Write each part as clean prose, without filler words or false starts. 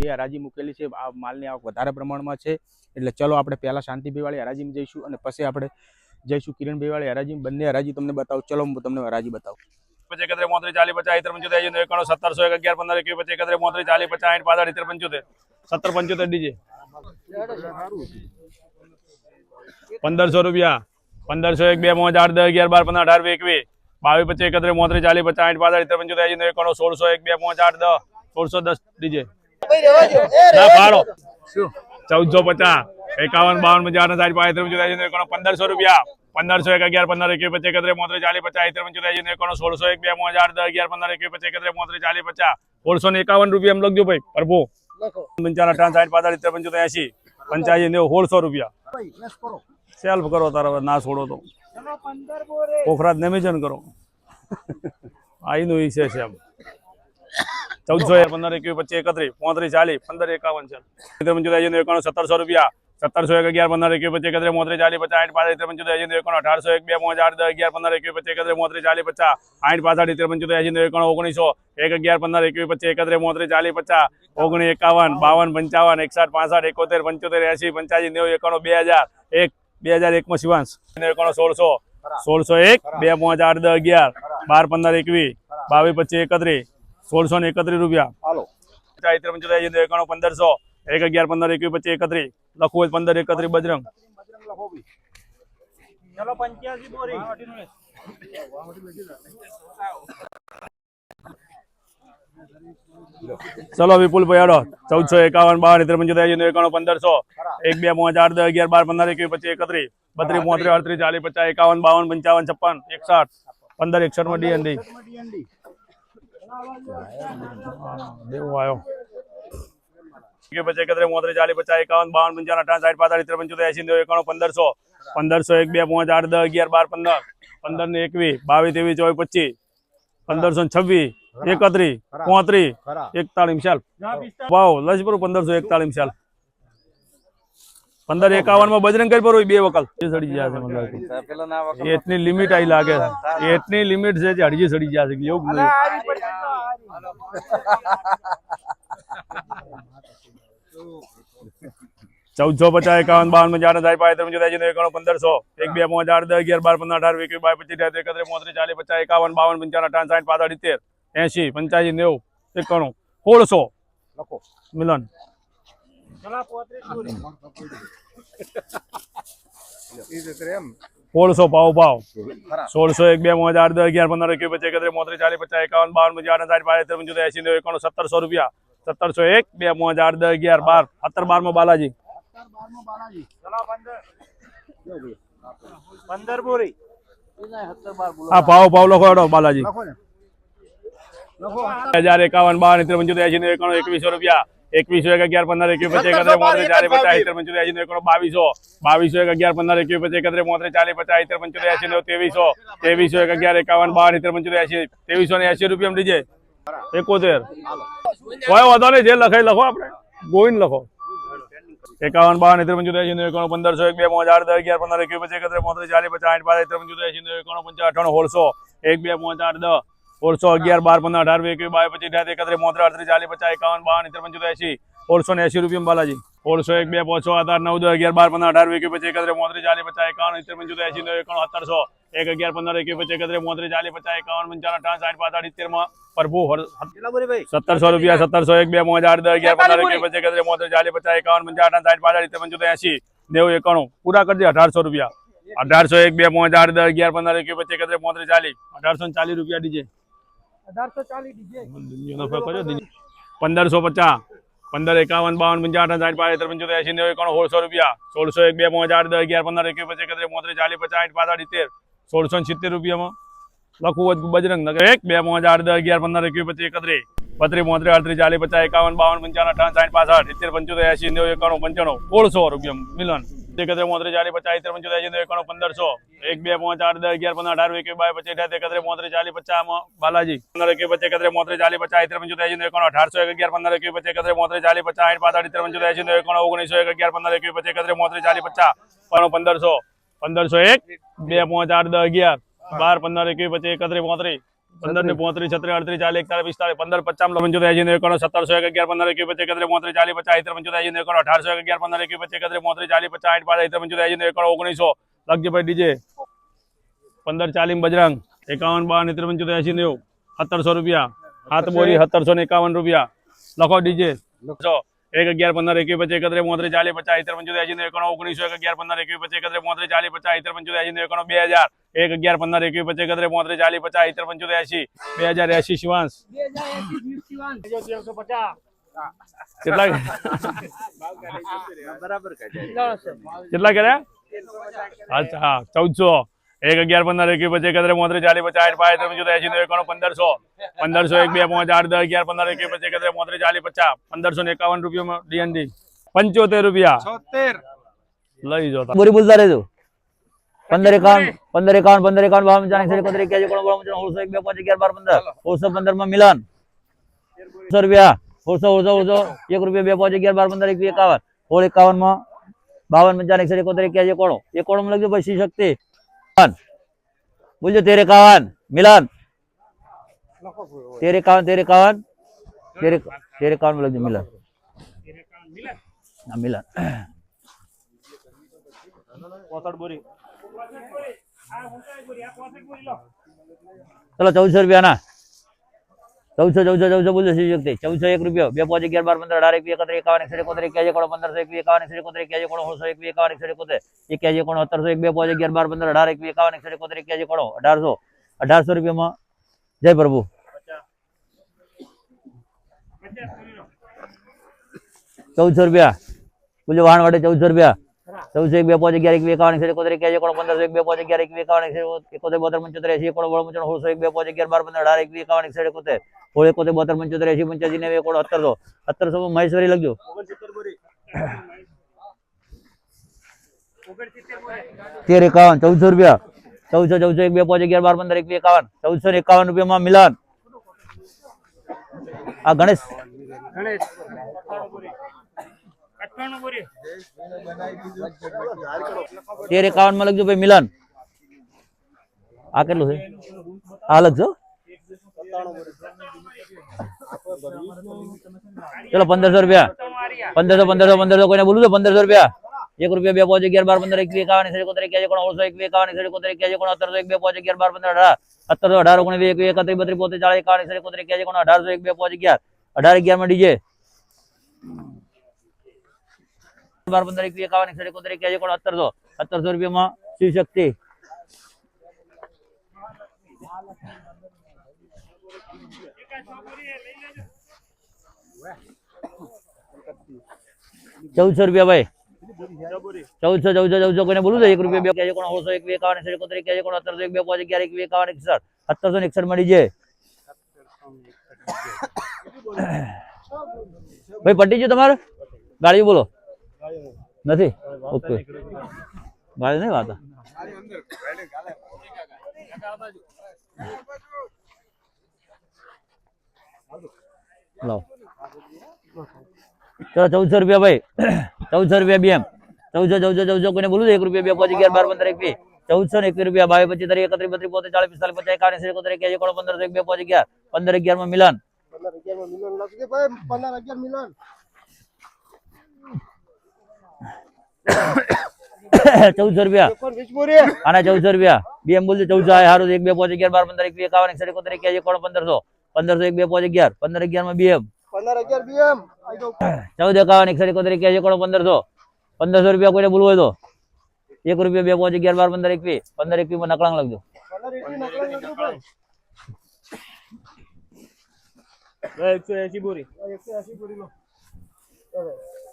બે હરાજી મૂકેલી છે। આ માલની આવક વધારે પ્રમાણમાં છે એટલે ચલો આપણે પહેલા શાંતિભાઈ વાળી હરાજીમાં જઈશું અને પછી આપણે જઈશું કિરણભાઈ વાળી હરાજી। બંને હરાજી તમને બતાવું। ચલો હું તમને હરાજી બતાવું। 25 31 40 50 75 1700 11 15 21 25 40 50 60 65 70 75 ડીજે 1500 રૂપિયા 1500 1 2 5 8 10 11 12 15 18 20 22 25 31 40 50 60 65 75 1600 1 2 5 8 10 1610 ડીજે ના પાડો 1450 51 52 50 60 65 1500 રૂપિયા 1500 1 11 15 21 25 31 40 50 75 1600 1 2 5 8 10 11 15 21 25 40 50 1651 રૂપિયા એમ લખજો ભાઈ પ્રભુ 55 60 65 80 85 90 1600 રૂપિયા સેલ્ફ કરો તારા ના છોડો તો પોખરાજ નેમિજન કરો આઈનું ઈ છે એમ 1400 15 21 25 31 40 35 40 15 51 1700 રૂપિયા 1700 1 11 15 21 25 40 50 65 1800 1 2 5 8 10 11 15 21 25 40 50 60 65 80 1900 1 11 15 21 25 40 50 19 51 52 55 61 65 71 75 80 85 90 91 2000 2001 માં શિવાંશ 1600 1601 2 5 8 10 11 12 15 21 22 25 31 1631 રૂપિયા હાલો 75 1500 1 11 15 21 25 31 લખવું 15 31 બજરંગ ચલો 85 બોરી ચલો વિપુલ ભાઈ આડો 1451 52 53 1500 1 2 5 8 10 11 12 15 21 25 31 32 33 40 50 51 52 55 56 61 15 61 માં ડીએનડી દેવો આવ્યો 25 31 40 50 51 52 55 60 65 85 85 1500 1 2 5 8 10 11 12 15 15 ને 21 22 23 24 25 1526 31 35 41 વાવ લજપુર 1541 ચાલ 1551 માં બજરંગ કરી પર બે વકલ સડી ગયા છે એટલી લિમિટ આઈ લાગે છે એટલી લિમિટ છે જે હડીજી સડી ગયા છે એવું 1450 51 52 50 53 1500 1 2 5 8 10 11 12 15 18 21 22 25 31 35 40 50 51 52 55 58 60 65 85 90 91 1600 લખો મિલન ચલા 1600 પાવ ભાવ 1600 1 2 5 8 10 11 15 21 25 30 40 50 51 52 55 80 90 1700 રૂપિયા 1701 2 5 8 10 11 12 17 12 માં બાલાજી 15 બોરી હા ભાવ ભાવ લખો એડો બાલાજી 1051 52 53 80 91 2100 રૂપિયા 21 1 11 15 21 25 30 40 50 2200 22 1 11 15 21 25 40 50 23 1 11 51 52 2380 રૂપિયા ડીજે 71 કોઈ વાંધો નહીં જે લખાય લખો આપણે ગોવિંદ લખો 51 52 53 1500 1 2 5 8 10 11 15 21 25 40 50 55 58 1600 1 2 5 8 10 16 11 12 15 18 21 22 25 33 40 50 51 52 1680 રૂપિયા બાલાજી 16 1 2 5 6 7 8 9 10 11 12 15 18 21 25 33 40 50 51 1700 1 11 15 21 25 33 40 50 51 55 60 65 પ્રભુ 1700 રૂપિયા 1700 1 2 5 8 10 11 15 21 25 33 40 50 51 55 60 65 80 90 91 પૂરા કરી દે 1800 રૂપિયા 1800 1 2 5 8 10 11 15 21 25 33 40 1840 રૂપિયા ડીજે 1840 ડીજે 1550 15 51 52 55 60 65 80 90 1600 રૂપિયા 1600 1 2 5 8 10 11 15 21 25 33 40 50 65 1670 રૂપિયામાં લખવું બજરંગ નગર 1 2 5 8 10 11 15 21 25 31 32 33 40 50 51 52 55 60 70 75 80 90 91 95 1600 રૂપિયા મિલન 33 40 50 35 80 1500 1 2 5 8 10 11 15 18 21 22 25 33 40 50 બાલાજી 15 21 33 40 50 35 1800 11 15 21 33 40 50 65 80 19 11 15 21 33 40 50 1500 1501 2 5 8 10 11 12 15 21 25 31 35 15 ને 35 36 38 40 41 45 15 55 75 80 91 17 111 15 21 25 31 32 40 50 75 80 91 18 111 15 21 25 31 32 40 50 55 75 80 91 1900 લખજે ભાઈ ડીજે 15 40 બજરંગ 51 52 73 75 80 90 1700 રૂપિયા હાથ બોરી 1751 રૂપિયા લખો ડીજે 1 11 15 21 25 31 32 40 50 75 80 91 1900 1 11 15 21 25 31 32 40 50 75 80 91 2000 1 11 15 21 25 31 32 40 50 75 80 2080 શિવાંશ 2080 કેટલા બરાબર કેટલા કર્યા અચ્છા હા 1400 1 11 15 21 25 31 32 40 50 80 1500 1500 1 2 5 8 10 11 15 21 25 31 40 50 1551 રૂપિયામાં ડીએનડી 75 રૂપિયા 76 લઈ જો બોરી બોલતા રહેજો 15 51 15 51 15 51 52 40 41 41 કોણ બોલો 16 1 2 5 11 12 15 15 માં મિલાન 100 રૂપિયા 100 1 રૂપિયા 2 5 11 12 15 21 51 માં 52 50 41 41 કોણો એ કોણ લખજો પછી શક્તિ बोलिए 13 51 मिलान 13 51 13 51 में लग जाए मिलान मिलान चलो 1400 रुपया ना 1400 बोल सी सकते 1400 1 रुपया 2 5 11 12 15 18 21 51 71 कोण 15 21 51 कोण 16 21 51 कोण 21 कोण 1700 1 2 5 11 12 15 18 21 51 कोण 1800 रुपया में जय प्रभु 1400 रुपया बोलो वाहन वाटे 1400 रुपया 1400 1 2 5 11 21 51 कोण 1500 1 2 5 11 21 51 72 75 80 कोण 16 1 2 5 11 12 15 18 21 51 होळे 72 75 80 85 90 कोण 1700 में महेश्वरी लगजो 13 51 1400 रुपया 1400 1 2 5 11 12 15 21 51 1451 रुपया में मिलान आ गणेश 13 51 में लगजो भाई मिलान आ કેટલું છે આ લખજો चलो 1500 रुपया 1500 कोई बोलू तो 1500 रुपया 1 रुपया 2 5 11 12 15 21 51 71 कोण 16 21 51 कोण 1700 1 2 5 11 12 15 18 18 कोण 21 31 32 40 41 कोण 1800 1 2 5 11 18 11 में डीजे 12 15 21 51 कोण 1700 रुपया में शिव शक्ति 1400 रुपया भाई 1400 कोई बोलू तो 1 रुपया 2 कोण 16 21 51 कोण 1700 1 2 5 11 21 51 1761 में डीजे भाई पट्टी जो તમારે ગાડી બોલો નથી ઓકે ગાડી નહીં વાતા લો चलो 1400 रुपया भाई 1400 रुपया बीएम 1400 कोई बोलू 1 रुपया 2 5 11 12 15 21 1400 1 रुपया 22 25 31 32 40 45 50 51 कोण 1500 1 2 5 11 15 11 में मिलान 15 11 मिलन लग गए भाई 15 11 मिलन 1400 रुपया आना 1400 रुपया बीएम बोल 1400 है हारो 1 2 5 11 12 15 21 51 71 कोण 1500 1500 1 2 5 11 15 11 में बीएम 15 11 बीएम 14 51 71 कोण 1500 1500 रुपया कोई बोलू हो तो 1 रुपया 2 5 11 12 15 21 15 21 में नकलांग लगजो 180 बोरी 180 बोरी लो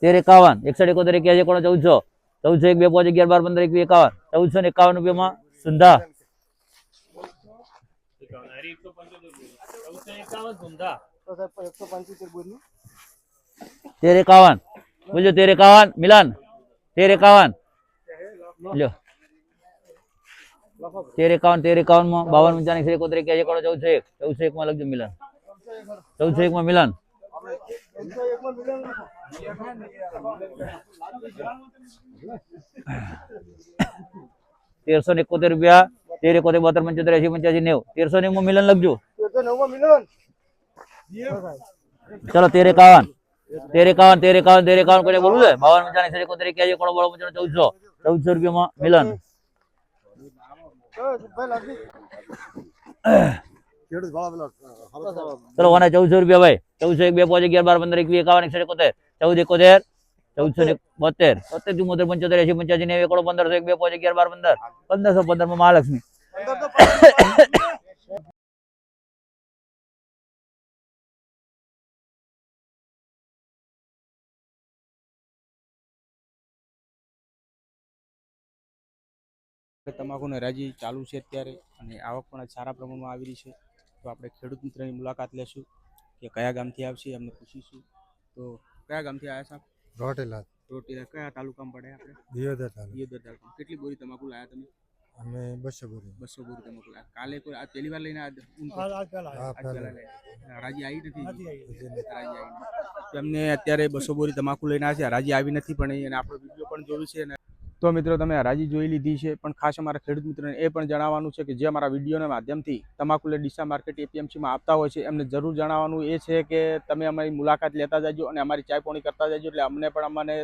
13 51 61 71 कोण 1400 1400 1 2 5 11 12 15 21 51 1451 रुपया में सुंधा 175 बोरी 13 51 बोलो 13 51 मिलान 13 51 लो 13 51 में 52 95 71 कोण 1401 में लगजो मिलान 1401 में मिलान 1371 रुपया 13 71 75 80 85 90 1309 में मिलन लगजो ચલો 1351 1351 કોને બોલવું છે 52 55 71 81 91 92 1400 રૂપિયામાં મિલન ચલો વાના 1400 રૂપિયા ભાઈ 1401 2 5 11 12 15 21 51 61 71 1471 72 73 74 85 85 90 91 15 2 5 11 12 15 1515 માં મહાલક્ષ્મી તમાકુની હરાજી ચાલુ છે અત્યારે અને આવક પણ સારા પ્રમાણમાં આવી રહી છે તો આપણે ખેડૂત મિત્રની મુલાકાત લેશું કે કયા ગામથી આવશે એમને પૂછીશું તો કયા ગામથી આવ્યા સાહેબ રોટેલા રોટીલા કયા તાલુકામાં પડે આપણે દિયોદર તાલુકા દિયોદર તાલુકા કેટલી બોરી તમાકુ લાયા તમે અમે 200 બોરી 200 બોરી તમાકુ લાયા કાલે કોઈ આ પહેલી વાર લઈને આ આજ પહેલા પહેલા હરાજી આવી નથી હરાજી આવી નથી. તો એમને અત્યારે 200 બોરી તમાકુ લઈને આવ્યા છે હરાજી આવી નથી પણ અને આપણો વિડીયો પણ જોયું છે ને તો મિત્રો તમે હરાજી જોઈ લીધી છે પણ ખાસ અમારા ખેડૂત મિત્રોને એ પણ જણાવવાનું છે કે જે અમારા વિડીયોના માધ્યમથી તમાકુ લે ડીસા માર્કેટ એપીએમસીમાં આવતા હોય છે એમને જરૂર જણાવવાનું એ છે કે તમે અમારી મુલાકાત લેતા જજો અને અમારી ચાય પાણી કરતા જજો એટલે અમને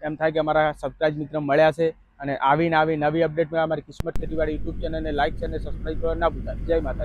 એમ થાય કે અમારા સબસ્ક્રાઇબ મિત્ર મળ્યા છે અને આવી નવી અપડેટમાં અમારી કિસ્મત ખેતીવાડી યુટ્યુબ ચેનલને લાઈક અને સબસ્ક્રાઇબ કરવા ના ભૂલતા. જય માતા.